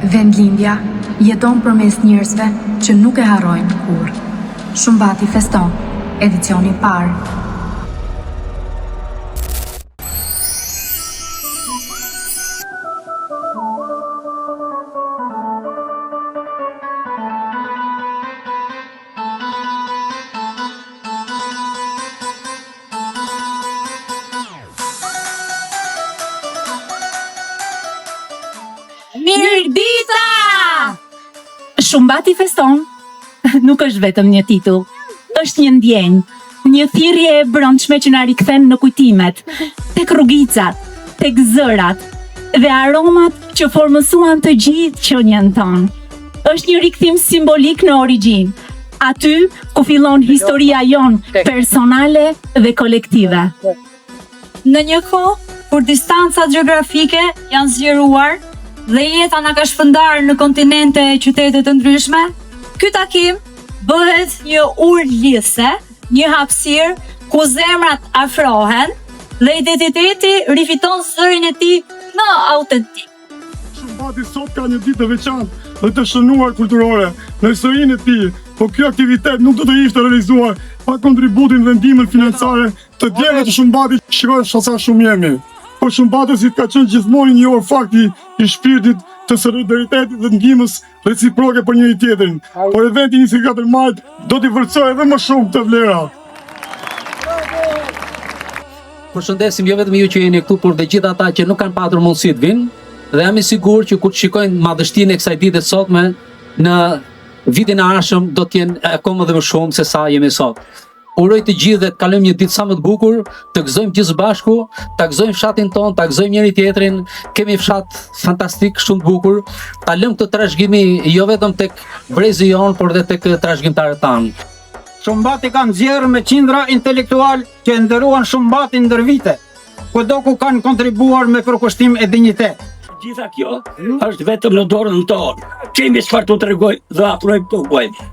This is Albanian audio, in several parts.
Vendlindja jeton përmes njerëzve që nuk e harrojnë kurrë. Shumbati feston, edicioni i parë. Mirdita! Shumbati feston nuk është vetëm një titull, është një ndjenjë, një thirrje e brendshme që na rikthen në kujtimet, tek rrugicat, tek zërat dhe aromat që formësuan të gjithë qenien tonë. Është një rikthim simbolik në origjinë, aty ku fillon historia jonë personale dhe kolektive. Në një kohë kur distancat gjeografike janë zgjeruar dhe jeta na ka shpërndarë në kontinente e qytete të ndryshme, ky takim bëhet një urë lidhse, një hapësirë ku zemrat afrohen dhe identiteti rifiton zërin e tij më autentik. Shumbati sot ka një ditë të veçantë dhe të shënuar kulturore në historinë e tij, por ky aktivitet nuk do të ishte realizuar pa kontributin dhe ndihmën financiare të djemve të Shumbatit. Shikoj sa shumë jemi. Por shumbatësit ka qenë gjithmonë një orë fakti i shpirtit të solidaritetit dhe ndihmës reciproke për njëri tjetrin. Por eventi 24 mart do t'i vërcojë edhe më shumë të vlera. Përshëndesim jo vetëm ju që jeni këtu, por dhe gjithë ata që nuk kanë patur mundësi të vinë, dhe jam i sigurt që kur shikojnë madhështinë e kësaj dite sotme, në vitin e ardhshëm do të jenë akoma dhe më shumë se sa jemi sot. Uroj të gjithë dhe të kalojmë një ditë sa më të bukur, të gëzojmë gjithë së bashku, ta gëzojmë fshatin ton, ta gëzojmë njëri tjetrin, kemi fshat fantastik, shumë të bukur, ta lëmë këtë trashëgimi jo vetëm tek brezi jon, por edhe tek trashëgimtarët tanë. Shumbati kanë nxjerrë me qindra intelektual që nderuan Shumbatin ndër vite, kudo ku kanë kontribuar me përkushtim e dinjitet. Gjitha kjo është vetëm në dorën tonë. Kemi çfarë të tregoj dhe afrojmë të bëjmë.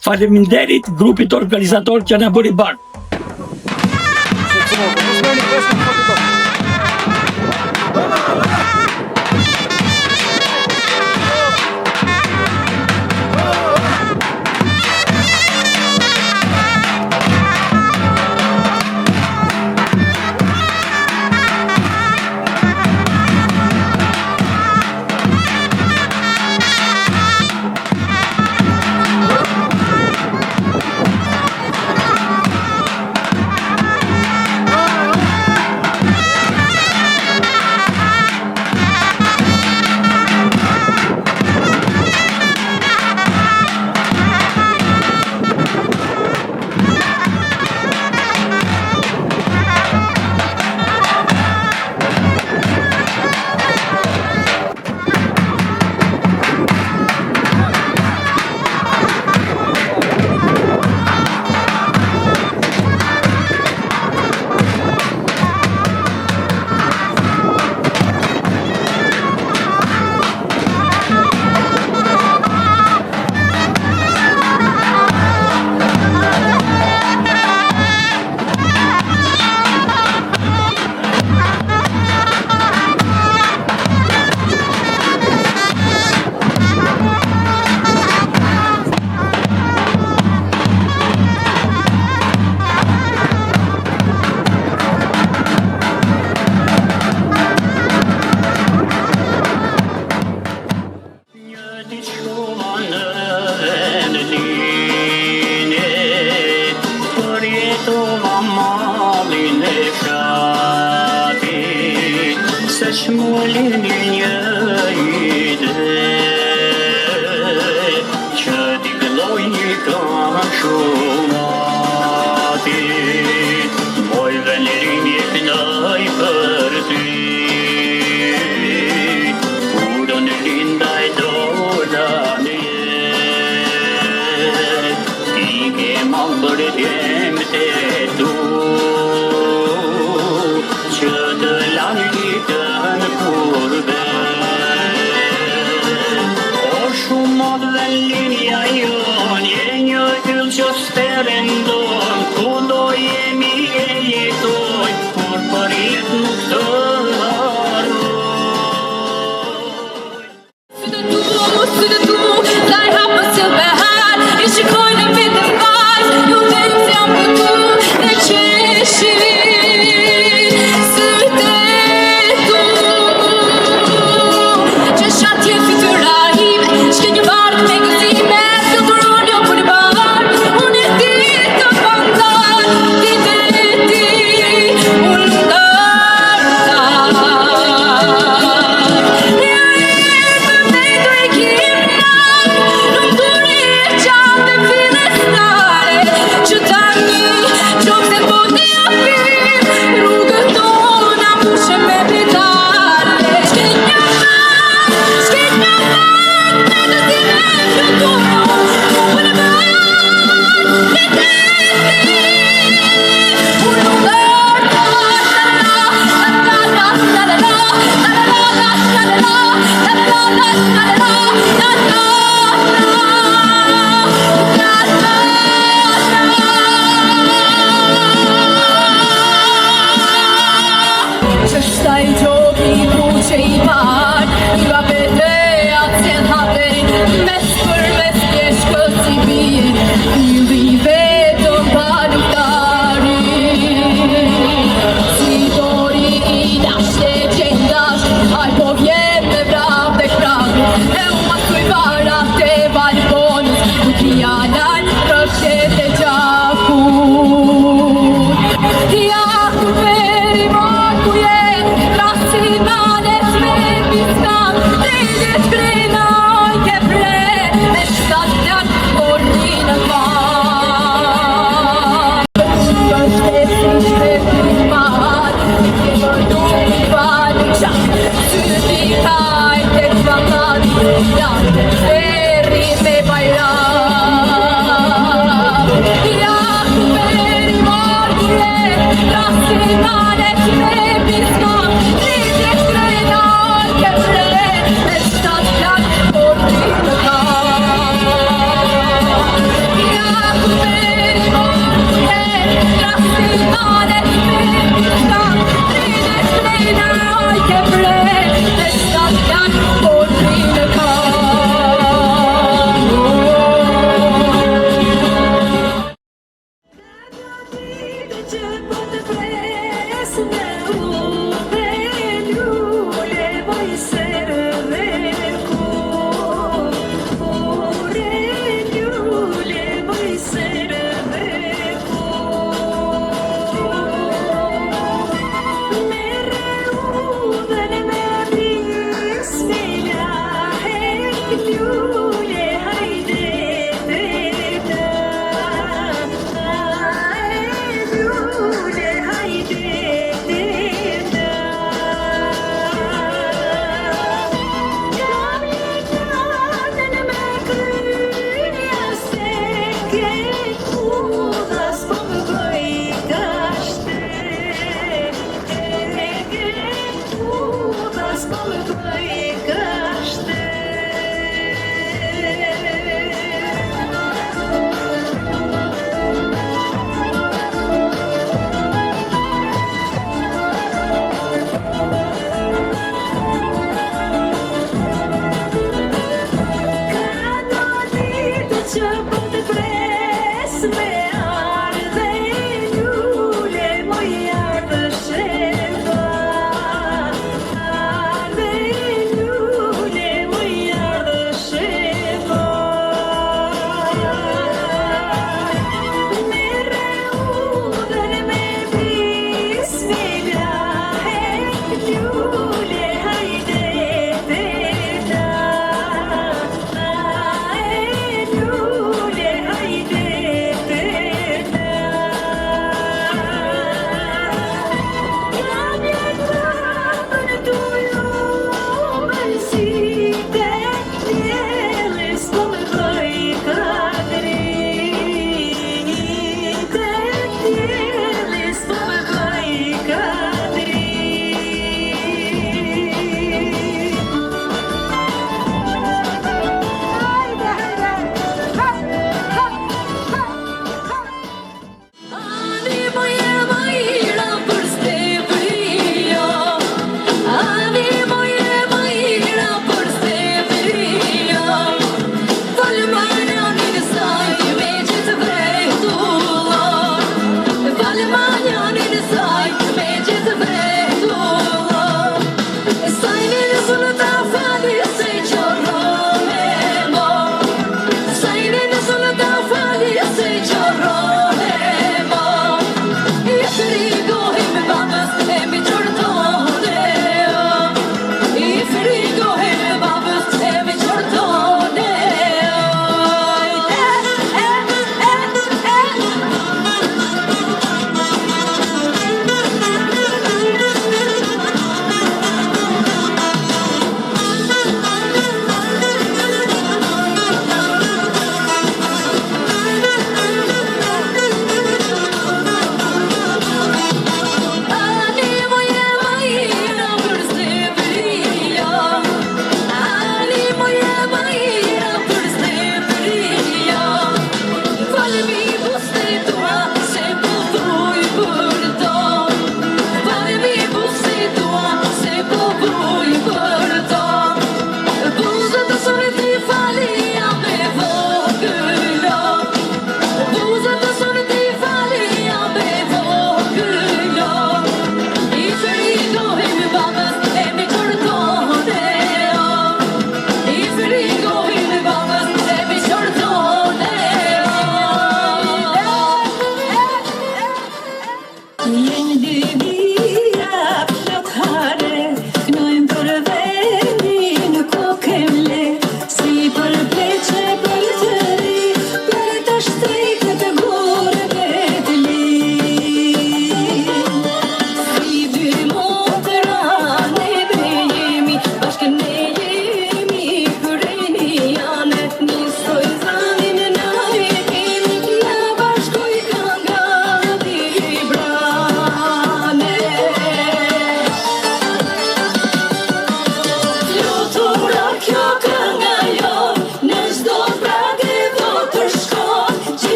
Faleminderit grupit organizator që na bëri bashkë. Të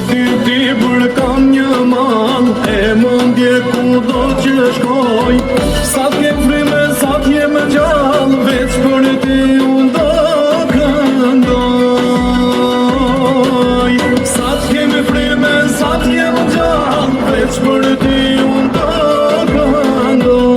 ty ti për kam një man e më ndje kudo që shkoj. Sa t'jem frime, sa t'jem gjallë, veç për ti unë do këndoj. Sa t'jem frime, sa t'jem gjallë, veç për ti unë do këndoj.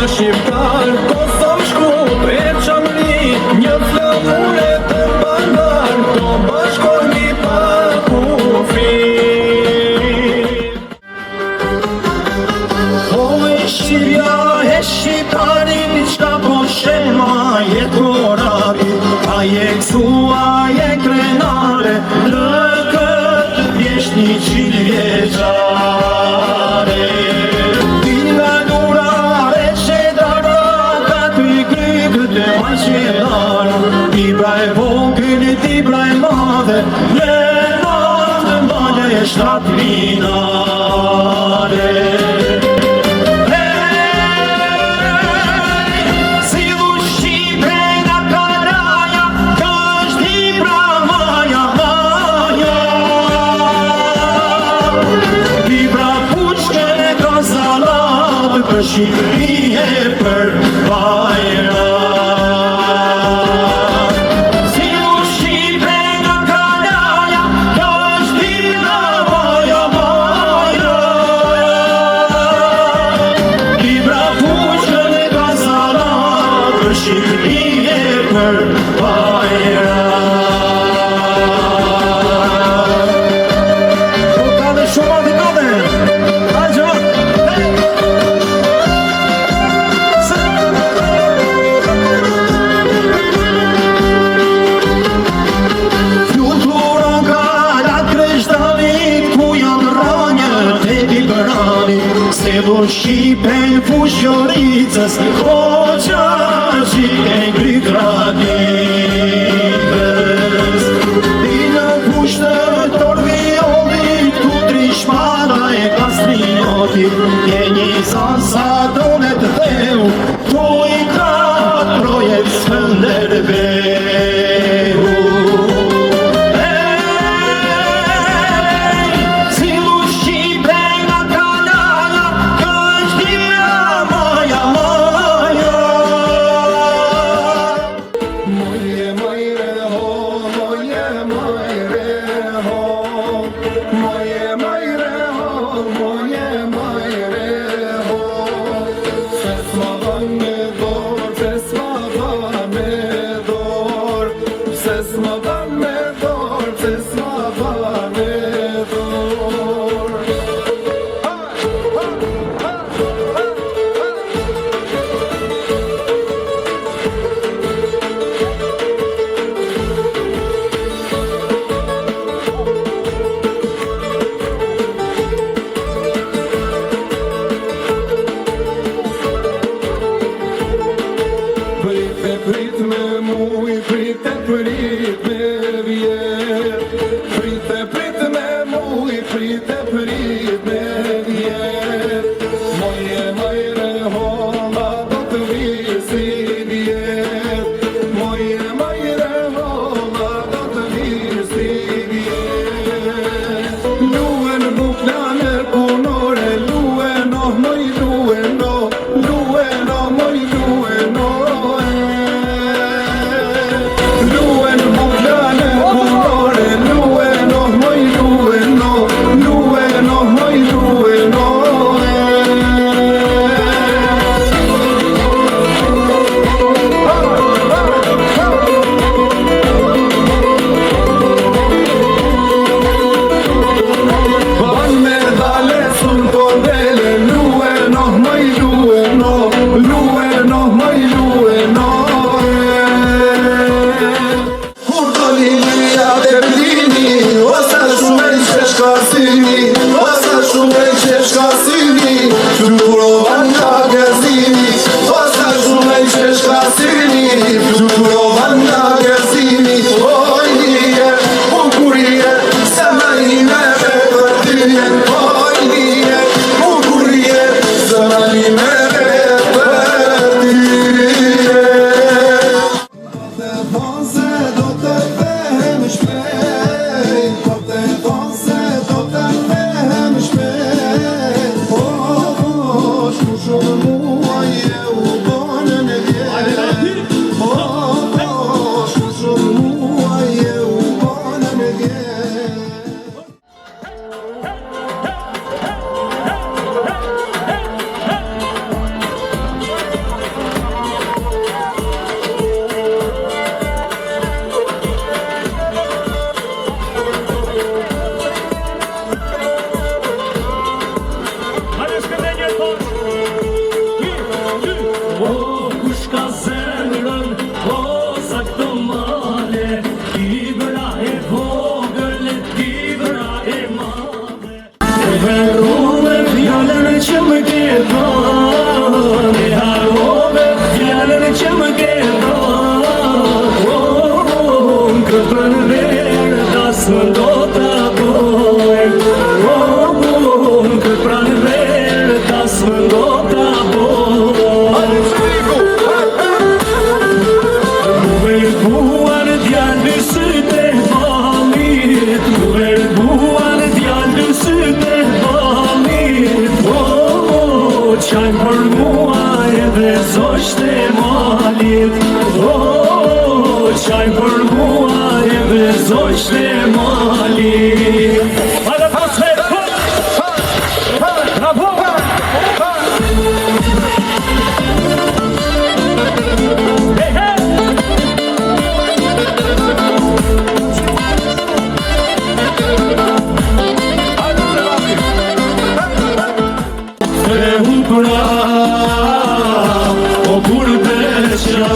Shqiptar, Kosovë, Shkup, e Qamëri, një flamure të bandar, do bashkohemi pa kufit. O e Shqipja e Shqiptari, qka po shema je korari, a je kësua je krenare, në këtë vjesht 100 vjeqare. Tibra e vogël, tibra e madhe, le natë mbale e shtatë minare. Si du Shqipe nga karaja, kështë tibra maja, maja. Tibra puqke e kazalat, për Shqipëri e për bajra. Shqipe fushoricës, hoqa që e ngrikrativës. I në pushtë torviolit, ku trishmara e kastriotit, je një zansa done të theu, tu i kratë projekt Skënderbeu. syni Pasa shumë e qesh ka syni Fluturovan nga gëzimi Pasa shumë e qesh ka syni Fluturovan nga gëzimi Oj nije, bukurie Se më ime për tyje Oj nije, bukurie Se më ime për tyje Do të vehem shpejt Po të thonë se do të vehem shpejt Shku shumë muaj e u bonë në vjet Shku shumë muaj e u bonë në vjet Kush ka zemrën, o sakto male Libra e vogël, libra e madhe E harrove fjallën që më ke dhënë E harrove fjallën që më ke dhënë Këtë pranverë das më do t'a bojnë Këtë pranverë das më do t'a bojnë Buar djallë syte balit Buar djallë syte balit Qaj për mua edhe zosht e malit Qaj për mua edhe zosht e malit Hajde pashe! Bravo! Hey, hey! O kur besha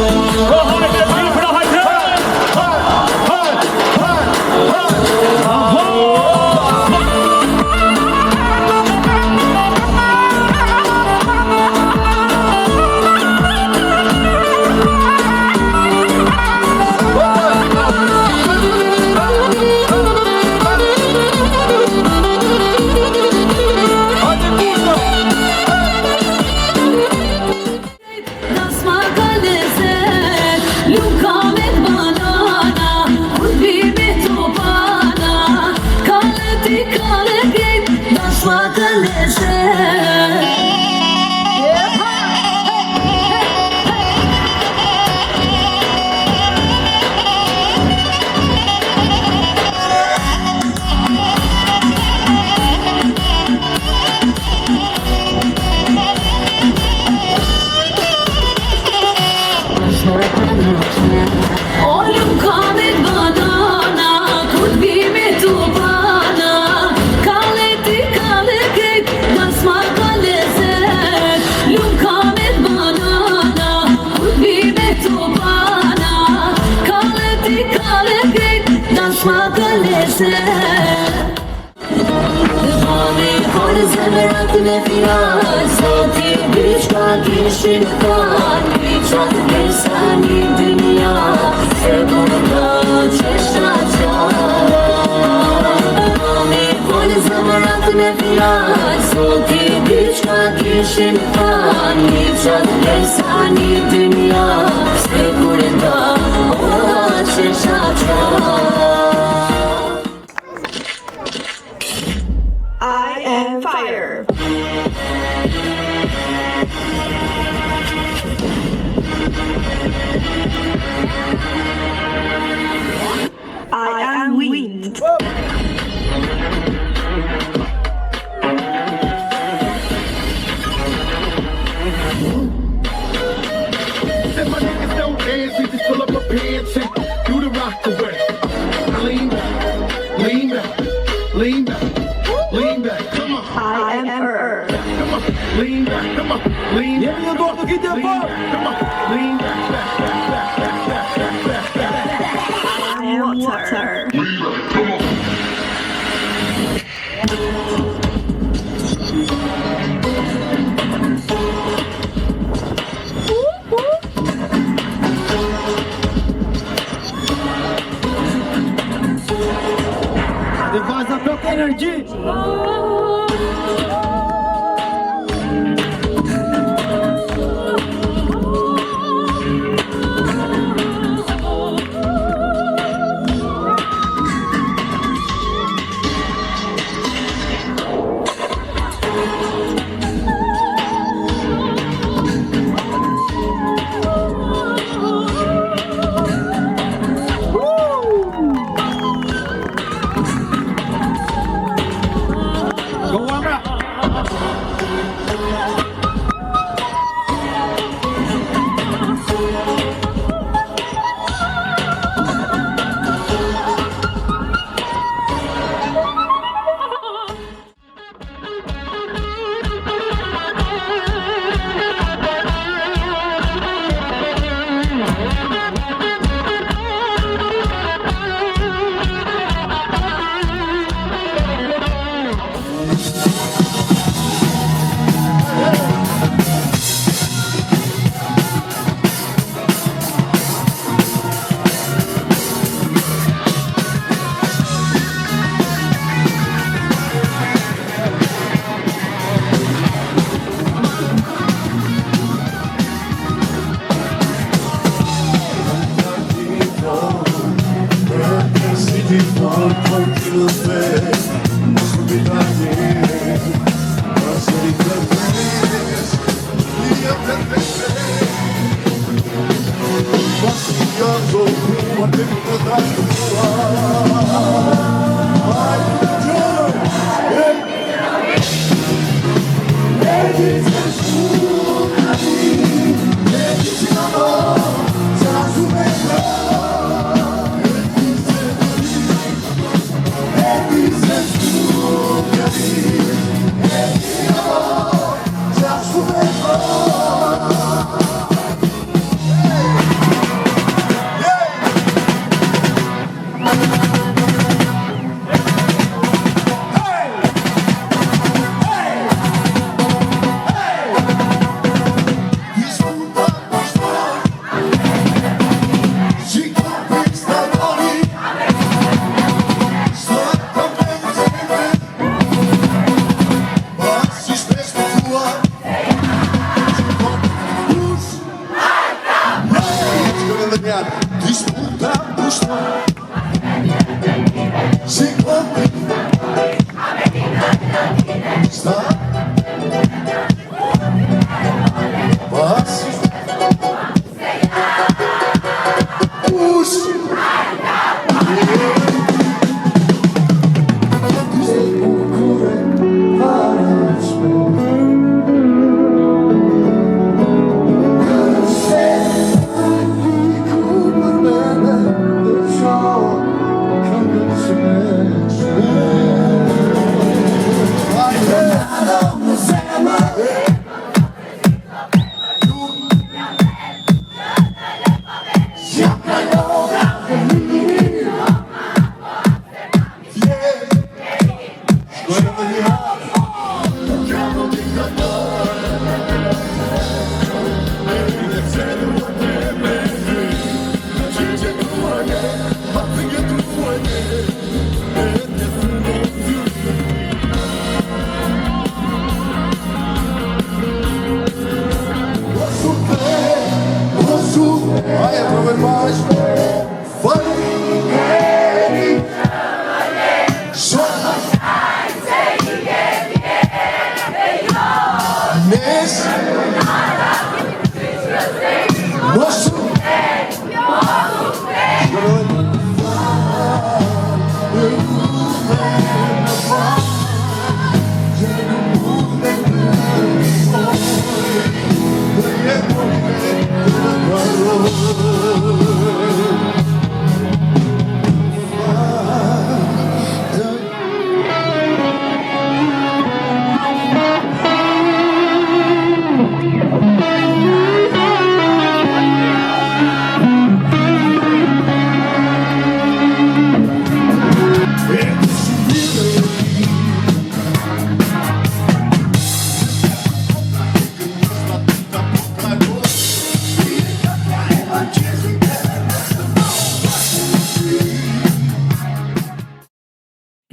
me final Soti biçka kishin kan Biçak besani dünya Se burada çeşna Mami kol zamarat me final Soti biçka kishin kan Biçak besani dünya Se burada çeşna I am fire. I am wind. If my niggas don't dance, we just pull up our pants and do the rock away. Lean back, lean back, lean back. Lean back, come on. I am earth. Come on, lean back, come on, lean back. Come on, lean back, back. I am water. Come on. Dhe vajza plot energji. Go Amra! Say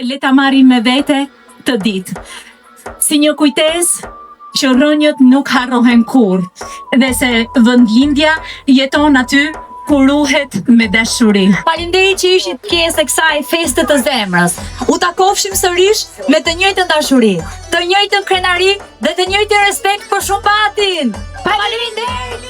le ta marrim me vete të ditë. Si një kujtesë që rrënjët nuk harrohen kur, dhe se vendlindja jeton aty ku ruhet me dashuri. Faleminderit që ishit pjesë e kësaj feste të zemrës. U takofshim sërish me të njëjtën dashuri, të njëjtën krenari dhe të njëjtin respekt për Shumbatin. Faleminderit!